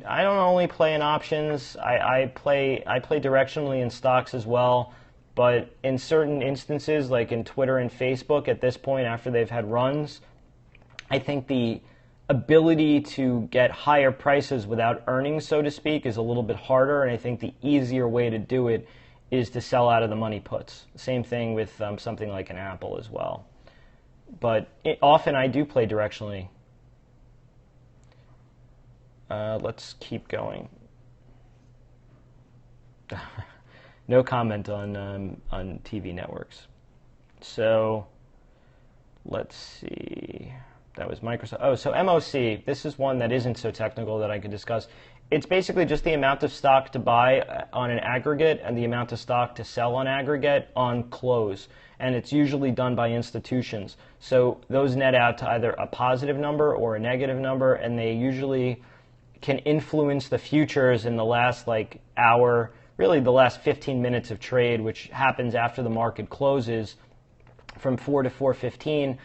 Speaker 1: I don't only play in options. I play directionally in stocks as well. But in certain instances, like in Twitter and Facebook at this point, after they've had runs, I think the ability to get higher prices without earnings, so to speak, is a little bit harder. And I think the easier way to do it is to sell out of the money puts. Same thing with something like an Apple as well. But often I do play directionally. Let's keep going. No comment on TV networks. So let's see. That was Microsoft. Oh, so MOC. This is one that isn't so technical that I could discuss. It's basically just the amount of stock to buy on an aggregate and the amount of stock to sell on aggregate on close. And it's usually done by institutions. So those net out to either a positive number or a negative number, and they usually can influence the futures in the last hour, really the last 15 minutes of trade, which happens after the market closes from 4 to 4:15.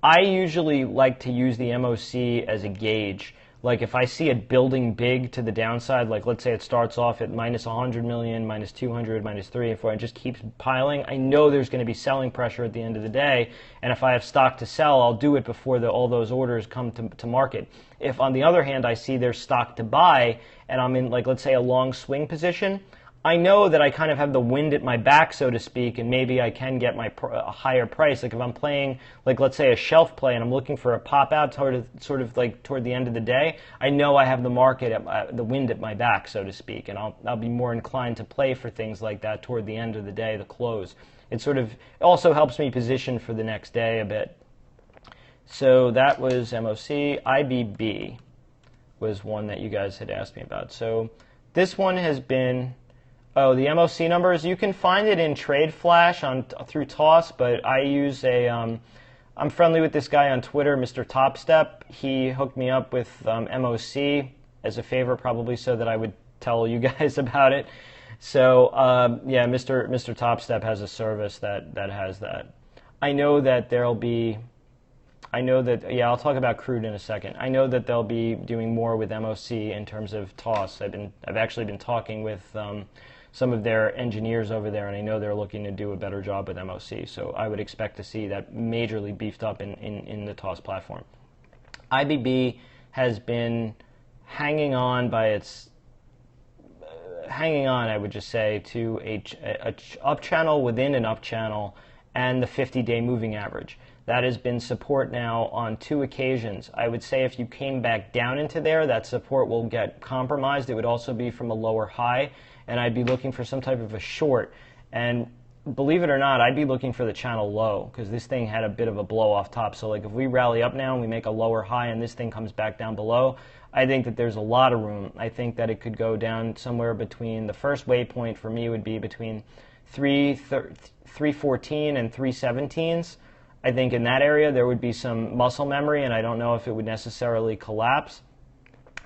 Speaker 1: I usually like to use the MOC as a gauge. Like, if I see it building big to the downside, like let's say it starts off at minus 100 million, minus 200, minus 3 and 4, and just keeps piling, I know there's going to be selling pressure at the end of the day. And if I have stock to sell, I'll do it before all those orders come to market. If, on the other hand, I see there's stock to buy and I'm in, let's say, a long swing position, I know that I kind of have the wind at my back, so to speak, and maybe I can get a higher price. Like if I'm playing, let's say, a shelf play and I'm looking for a pop out toward the end of the day, I know I have the market the wind at my back, so to speak, and I'll be more inclined to play for things like that toward the end of the day, the close. It also helps me position for the next day a bit. So that was MOC. IBB was one that you guys had asked me about. So this one has been, oh, the MOC numbers. You can find it in Trade Flash through Toss, but I use I'm friendly with this guy on Twitter, Mr. Topstep. He hooked me up with MOC as a favor, probably so that I would tell you guys about it. So yeah, Mr. Topstep has a service that has that. I know that yeah, I'll talk about crude in a second. I know that they'll be doing more with MOC in terms of Toss. I've actually been talking with some of their engineers over there, and I know they're looking to do a better job with MOC. So I would expect to see that majorly beefed up in the Toss platform. IBB has been hanging on, I would just say, to a up channel within an up channel and the 50-day moving average. That has been support now on 2 occasions. I would say if you came back down into there, that support will get compromised. It would also be from a lower high, and I'd be looking for some type of a short. And believe it or not, I'd be looking for the channel low, because this thing had a bit of a blow off top. So like if we rally up now and we make a lower high and this thing comes back down below, I think that there's a lot of room. I think that it could go down somewhere between, the first waypoint for me would be between 314 and 317s. I think in that area there would be some muscle memory, and I don't know if it would necessarily collapse.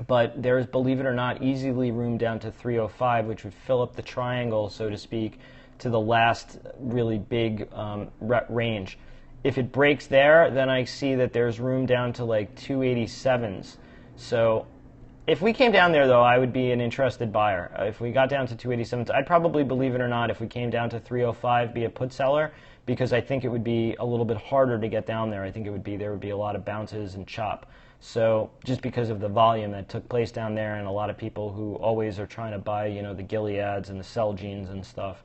Speaker 1: But there's, believe it or not, easily room down to 305, which would fill up the triangle, so to speak, to the last really big range. If it breaks there, then I see that there's room down to like 287s. So if we came down there, though, I would be an interested buyer. If we got down to 287s, I'd probably, believe it or not, if we came down to 305, be a put seller, because I think it would be a little bit harder to get down there. I think there would be a lot of bounces and chop. So just because of the volume that took place down there, and a lot of people who always are trying to buy, the Gileads and the Celgenes and stuff.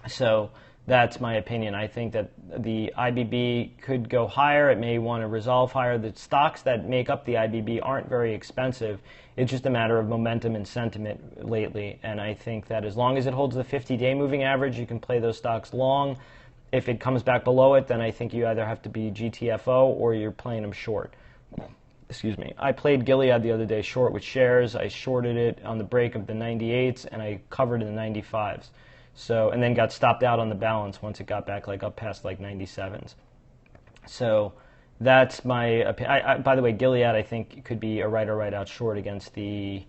Speaker 1: So that's my opinion. I think that the IBB could go higher. It may want to resolve higher. The stocks that make up the IBB aren't very expensive. It's just a matter of momentum and sentiment lately. And I think that as long as it holds the 50-day moving average, you can play those stocks long. If it comes back below it, then I think you either have to be GTFO or you're playing them short. Excuse me. I played Gilead the other day short with shares. I shorted it on the break of the 98s, and I covered in the 95s. So, and then got stopped out on the balance once it got back up past 97s. So that's my opinion. By the way, Gilead I think could be a right or right out short against the,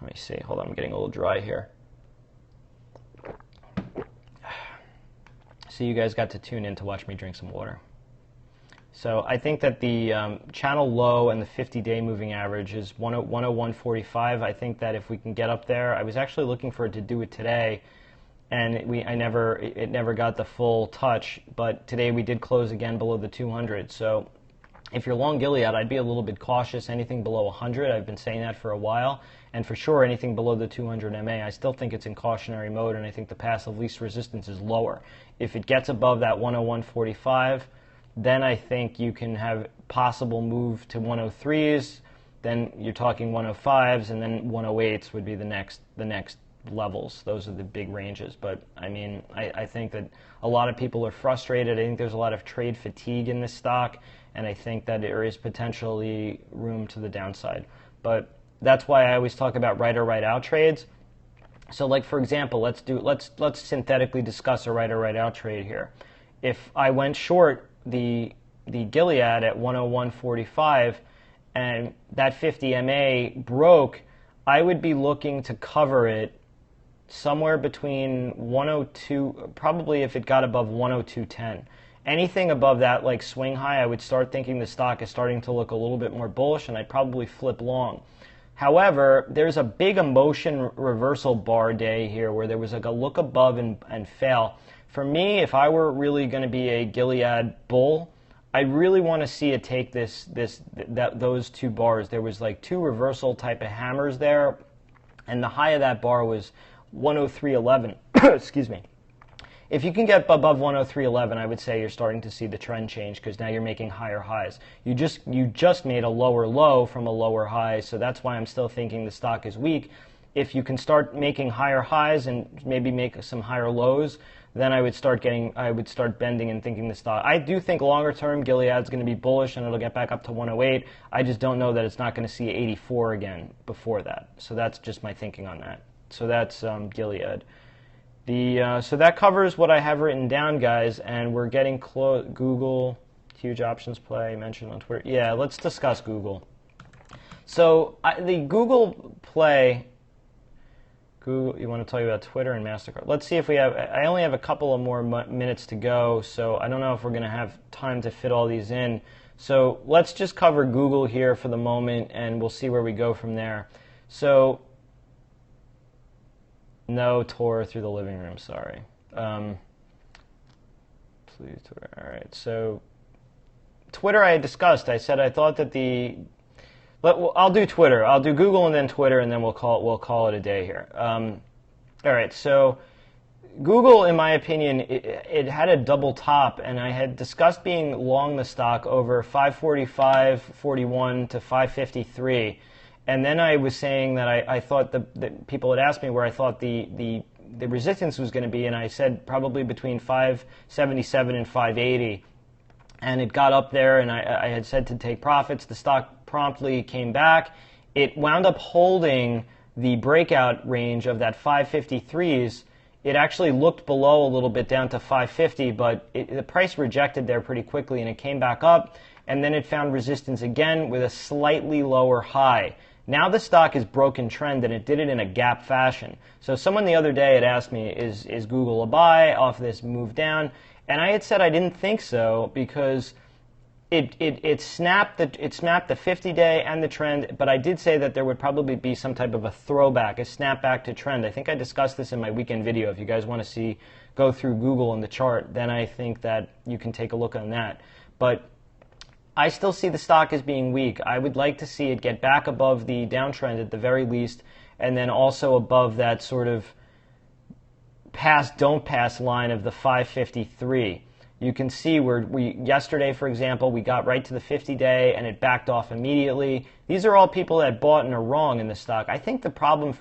Speaker 1: let me see, hold on, I'm getting a little dry here. So you guys got to tune in to watch me drink some water. So I think that the channel low and the 50-day moving average is 101.45. I think that if we can get up there, I was actually looking for it to do it today, and it never got the full touch. But today we did close again below the 200. So if you're long Gilead, I'd be a little bit cautious. Anything below 100, I've been saying that for a while, and for sure anything below the 200 MA, I still think it's in cautionary mode, and I think the path of least resistance is lower. If it gets above that 101.45. Then I think you can have possible move to 103s, then you're talking 105s, and then 108s would be the next levels. Those are the big ranges. But I mean, I think that a lot of people are frustrated. I think there's a lot of trade fatigue in this stock, and I think that there is potentially room to the downside. But that's why I always talk about right or right out trades. So like for example, let's synthetically discuss a right or right out trade here. If I went short the Gilead at 101.45 and that 50 MA broke, I would be looking to cover it somewhere between 102, probably if it got above 102.10. Anything above that swing high, I would start thinking the stock is starting to look a little bit more bullish, and I'd probably flip long. However, there's a big emotion reversal bar day here where there was a look above and fail. For me, if I were really going to be a Gilead bull, I really want to see it take those two bars. There was 2 reversal type of hammers there, and the high of that bar was 103.11. Excuse me. If you can get above 103.11, I would say you're starting to see the trend change, because now you're making higher highs. You just made a lower low from a lower high, so that's why I'm still thinking the stock is weak. If you can start making higher highs and maybe make some higher lows, then I would start bending and thinking the stock. I do think longer term Gilead's going to be bullish and it'll get back up to 108. I just don't know that it's not going to see 84 again before that. So that's just my thinking on that. So that's Gilead. So that covers what I have written down, guys, and we're getting close. Google, huge options play mentioned on Twitter. Yeah, let's discuss Google. So the Google play. Google, you want to tell you about Twitter and MasterCard? Let's see if we have. I only have a couple of more minutes to go, so I don't know if we're going to have time to fit all these in. So let's just cover Google here for the moment, and we'll see where we go from there. So. No tour through the living room, sorry. Please, Twitter. All right, so Twitter I had discussed. I said I thought that I'll do Twitter. I'll do Google and then Twitter, and then we'll call it a day here. All right, so Google, in my opinion, it had a double top, and I had discussed being long the stock over 545.41 to 553. And then I was saying that I thought that people had asked me where I thought the resistance was going to be, and I said probably between 577 and 580. And it got up there, and I had said to take profits. The stock promptly came back. It wound up holding the breakout range of that 553s. It actually looked below a little bit down to 550, but the price rejected there pretty quickly, and it came back up. And then it found resistance again with a slightly lower high. Now the stock is broken trend, and it did it in a gap fashion. So someone the other day had asked me, is Google a buy off this move down? And I had said I didn't think so because it snapped the 50-day and the trend, but I did say that there would probably be some type of a throwback, a snapback to trend. I think I discussed this in my weekend video. If you guys want to go through Google and the chart, then I think that you can take a look on that. But I still see the stock as being weak. I would like to see it get back above the downtrend at the very least, and then also above that sort of don't pass line of the 553. You can see where yesterday, for example, we got right to the 50-day and it backed off immediately. These are all people that bought and are wrong in the stock. I think the problem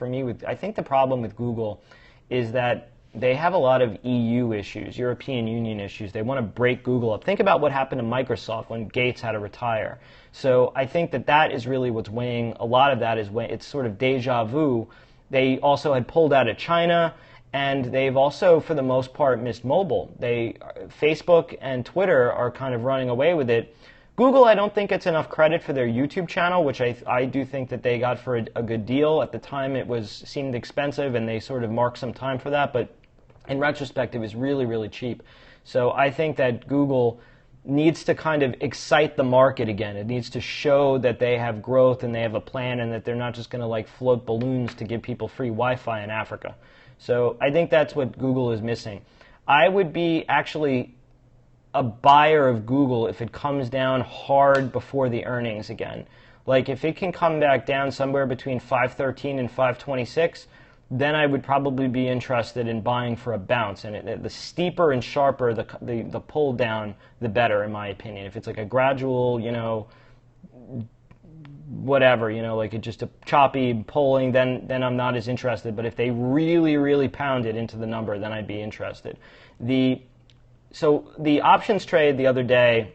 Speaker 1: with Google is that they have a lot of EU issues, European Union issues. They want to break Google up. Think about what happened to Microsoft when Gates had to retire. So I think that is really what's weighing. A lot of that is it's sort of deja vu. They also had pulled out of China, and they've also, for the most part, missed mobile. Facebook and Twitter are kind of running away with it. Google, I don't think it's enough credit for their YouTube channel, which I do think that they got for a good deal. At the time, seemed expensive, and they sort of marked some time for that, but in retrospect, it was really, really cheap. So I think that Google needs to kind of excite the market again. It needs to show that they have growth and they have a plan and that they're not just going to like float balloons to give people free Wi-Fi in Africa. So I think that's what Google is missing. I would be actually a buyer of Google if it comes down hard before the earnings again. Like if it can come back down somewhere between 513 and 526, then I would probably be interested in buying for a bounce. And the steeper and sharper the pull down, the better, in my opinion. If it's like a gradual, whatever, like it's just a choppy pulling, then I'm not as interested. But if they really, really pound it into the number, then I'd be interested. So the options trade the other day,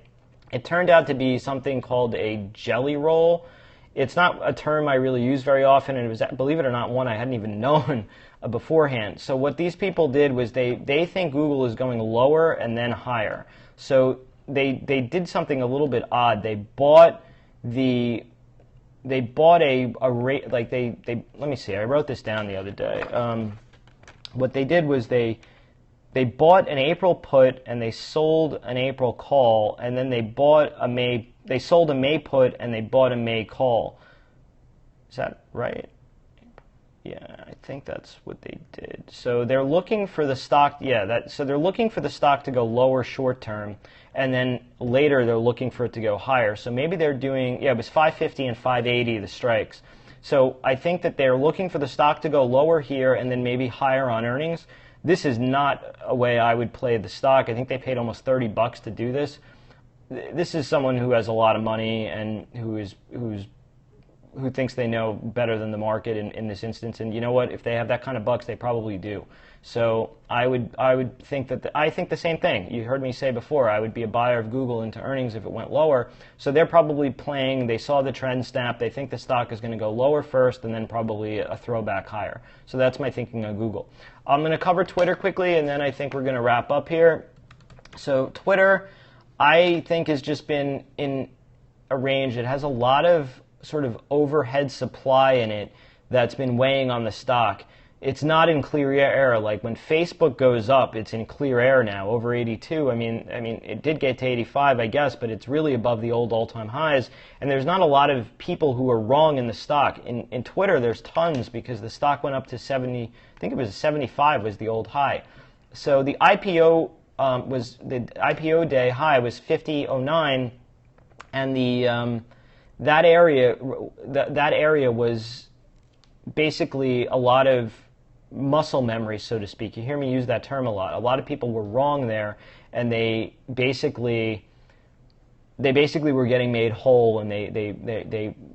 Speaker 1: it turned out to be something called a jelly roll. It's not a term I really use very often, and it was, believe it or not, one I hadn't even known beforehand. So what these people did was they think Google is going lower and then higher. So they did something a little bit odd. They bought a rate, like let me see, I wrote this down the other day. What they did was they bought an April put and they sold an April call, and then they sold a May put and they bought a May call. Is that right? Yeah, I think that's what they did. So they're looking for the stock. So they're looking for the stock to go lower short term, and then later they're looking for it to go higher. So maybe they're doing, it was 550 and 580 the strikes. So I think that they're looking for the stock to go lower here and then maybe higher on earnings. This is not a way I would play the stock. I think they paid almost $30 to do this. This is someone who has a lot of money and who's who thinks they know better than the market in this instance. And you know what? If they have that kind of bucks, they probably do. So I would think that I think the same thing. You heard me say before, I would be a buyer of Google into earnings if it went lower. So they're probably playing. They saw the trend snap. They think the stock is going to go lower first, and then probably a throwback higher. So that's my thinking on Google. I'm going to cover Twitter quickly, and then I think we're going to wrap up here. So Twitter, I think, has just been in a range. It has a lot of sort of overhead supply in it that's been weighing on the stock. It's not in clear air. Like when Facebook goes up, it's in clear air now, over 82. I mean, it did get to 85, I guess, but it's really above the old all-time highs. And there's not a lot of people who are wrong in the stock. In Twitter, there's tons because the stock went up to 70. I think it was 75 was the old high. So the IPO day high was 50.09, and that area was basically a lot of muscle memory, so to speak. You hear me use that term a lot. A lot of people were wrong there, and they basically were getting made whole, and they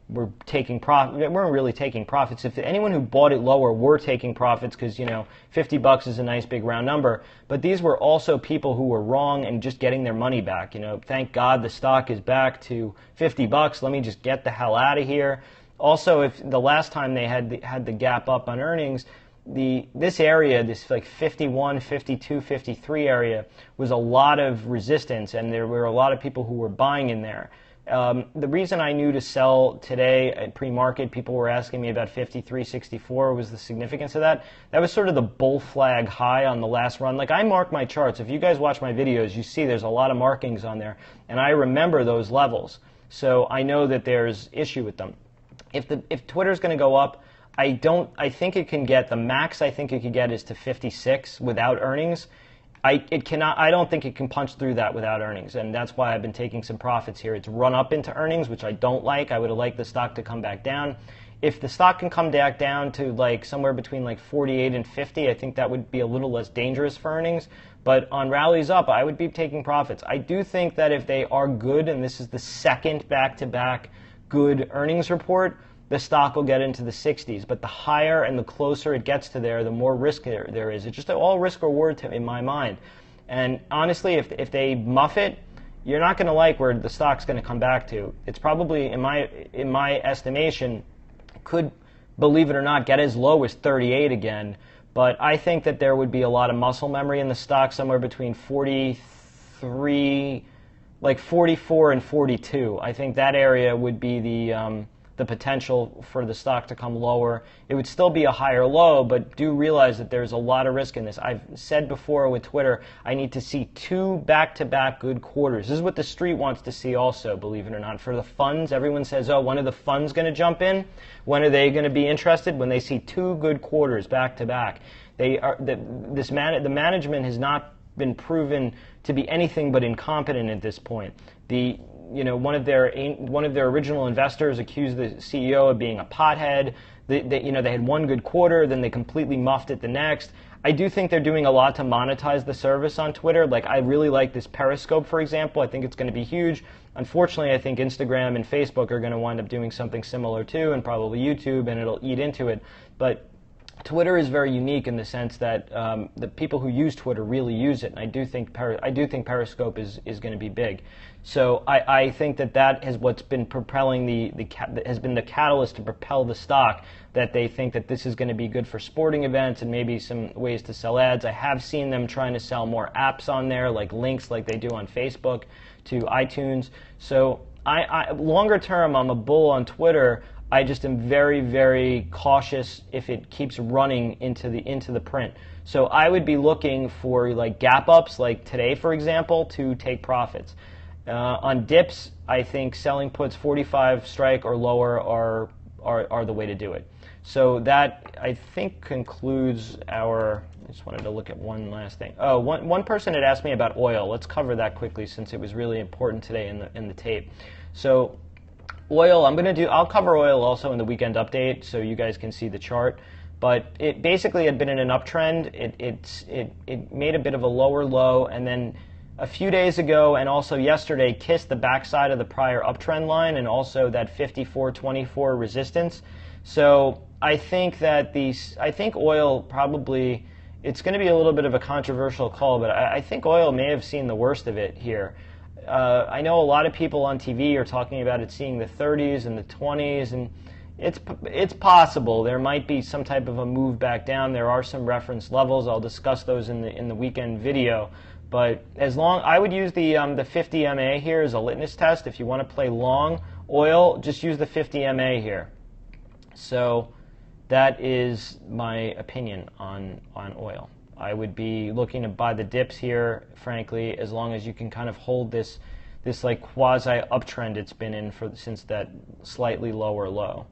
Speaker 1: were taking profit. They weren't really taking profits. If anyone who bought it lower were taking profits, because $50 is a nice big round number. But these were also people who were wrong and just getting their money back. Thank God the stock is back to $50. Let me just get the hell out of here. Also, if the last time they had the gap up on earnings, this area, this like 51, 52, 53 area, was a lot of resistance, and there were a lot of people who were buying in there. The reason I knew to sell today at pre-market, people were asking me about 53.64, was the significance of that. That was sort of the bull flag high on the last run. Like, I mark my charts. If you guys watch my videos, you see there's a lot of markings on there, and I remember those levels. So I know that there's issue with them. If Twitter's going to go up, I think it can get, the max I think it could get is to 56 without earnings. I don't think it can punch through that without earnings, and that's why I've been taking some profits here. It's run up into earnings, which I don't like. I would have liked the stock to come back down. If the stock can come back down to like somewhere between like 48 and 50, I think that would be a little less dangerous for earnings. But on rallies up, I would be taking profits. I do think that if they are good, and this is the second back-to-back good earnings report, the stock will get into the 60s. But the higher and the closer it gets to there, the more risk there is. It's just all risk reward in my mind. And honestly, if they muff it, you're not going to like where the stock's going to come back to. It's probably, in my estimation, could, believe it or not, get as low as 38 again. But I think that there would be a lot of muscle memory in the stock, somewhere between 43, like 44 and 42. I think that area would be the potential for the stock to come lower. It would still be a higher low, but do realize that there's a lot of risk in this. I've said before with Twitter, I need to see 2 back-to-back good quarters. This is what the street wants to see also, believe it or not. For the funds, everyone says, oh, when are the funds going to jump in? When are they going to be interested? When they see 2 good quarters back-to-back. The management has not been proven to be anything but incompetent at this point. One of their original investors accused the CEO of being a pothead. They had one good quarter, then they completely muffed it the next. I do think they're doing a lot to monetize the service on Twitter. Like, I really like this Periscope, for example. I think it's going to be huge. Unfortunately, I think Instagram and Facebook are going to wind up doing something similar too, and probably YouTube, and it'll eat into it. But Twitter is very unique in the sense that the people who use Twitter really use it, and I do think Periscope is going to be big. So I think that has what's been propelling has been the catalyst to propel the stock. That they think that this is going to be good for sporting events and maybe some ways to sell ads. I have seen them trying to sell more apps on there, like links, like they do on Facebook to iTunes. So longer term, I'm a bull on Twitter. I just am very, very cautious if it keeps running into the print. So I would be looking for like gap ups, like today, for example, to take profits. On dips, I think selling puts 45 strike or lower are the way to do it. So that, I think, concludes our. I just wanted to look at one last thing. Oh, one person had asked me about oil. Let's cover that quickly since it was really important today in the tape. So oil, I'll cover oil also in the weekend update so you guys can see the chart. But it basically had been in an uptrend. It made a bit of a lower low, and then a few days ago and also yesterday kissed the backside of the prior uptrend line and also that 54.24 resistance. So I think that I think oil probably, it's going to be a little bit of a controversial call, but I think oil may have seen the worst of it here. I know a lot of people on TV are talking about it seeing the 30s and the 20s, and it's possible there might be some type of a move back down. There are some reference levels. I'll discuss those in the weekend video. But I would use the 50 MA here as a litmus test. If you want to play long oil, just use the 50 MA here. So that is my opinion on oil. I would be looking to buy the dips here, frankly, as long as you can kind of hold this like quasi uptrend it's been in since that slightly lower low.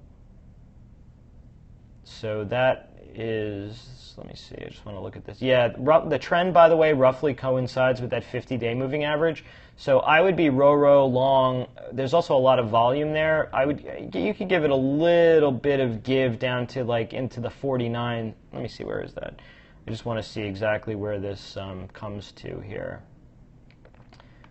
Speaker 1: So that is, let me see, I just want to look at this. Yeah, the trend, by the way, roughly coincides with that 50-day moving average. So I would be row long. There's also a lot of volume there. You could give it a little bit of give down to like into the 49. Let me see, where is that? I just want to see exactly where this comes to here.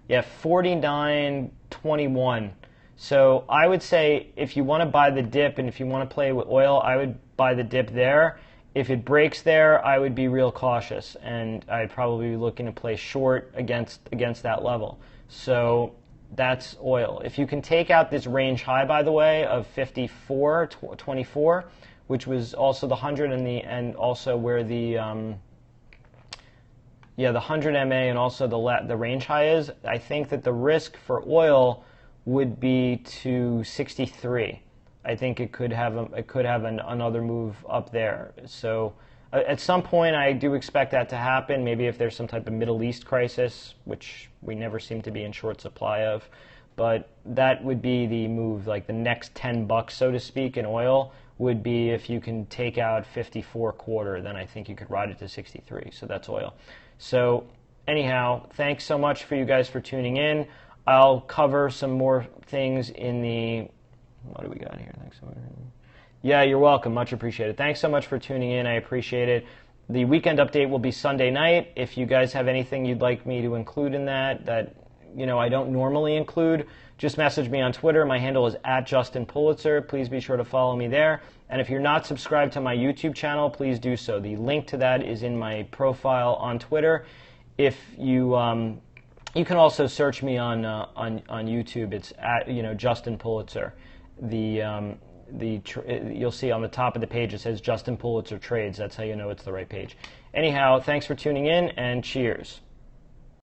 Speaker 1: Yeah, 49.21. So I would say if you want to buy the dip and if you want to play with oil, I would buy the dip there. If it breaks there, I would be real cautious, and I'd probably be looking to play short against that level. So that's oil. If you can take out this range high, by the way, of 54.24, which was also the 100 and also where the the 100 MA and also the range high is, I think that the risk for oil would be to 63. I think it could have another move up there. So at some point, I do expect that to happen. Maybe if there's some type of Middle East crisis, which we never seem to be in short supply of. But that would be the move, like the next $10, so to speak, in oil would be if you can take out 54.25, then I think you could ride it to 63. So that's oil. So anyhow, thanks so much for you guys for tuning in. I'll cover some more things in the, what do we got here? Thanks so much. Yeah, you're welcome. Much appreciated. Thanks so much for tuning in. I appreciate it. The weekend update will be Sunday night. If you guys have anything you'd like me to include in that I don't normally include, just message me on Twitter. My handle is @JustinPulitzer. Please be sure to follow me there. And if you're not subscribed to my YouTube channel, please do so. The link to that is in my profile on Twitter. If you you can also search me on YouTube. It's Justin Pulitzer. You'll see on the top of the page it says Justin Pulitzer Trades. That's how you know it's the right page. Anyhow, thanks for tuning in, and cheers.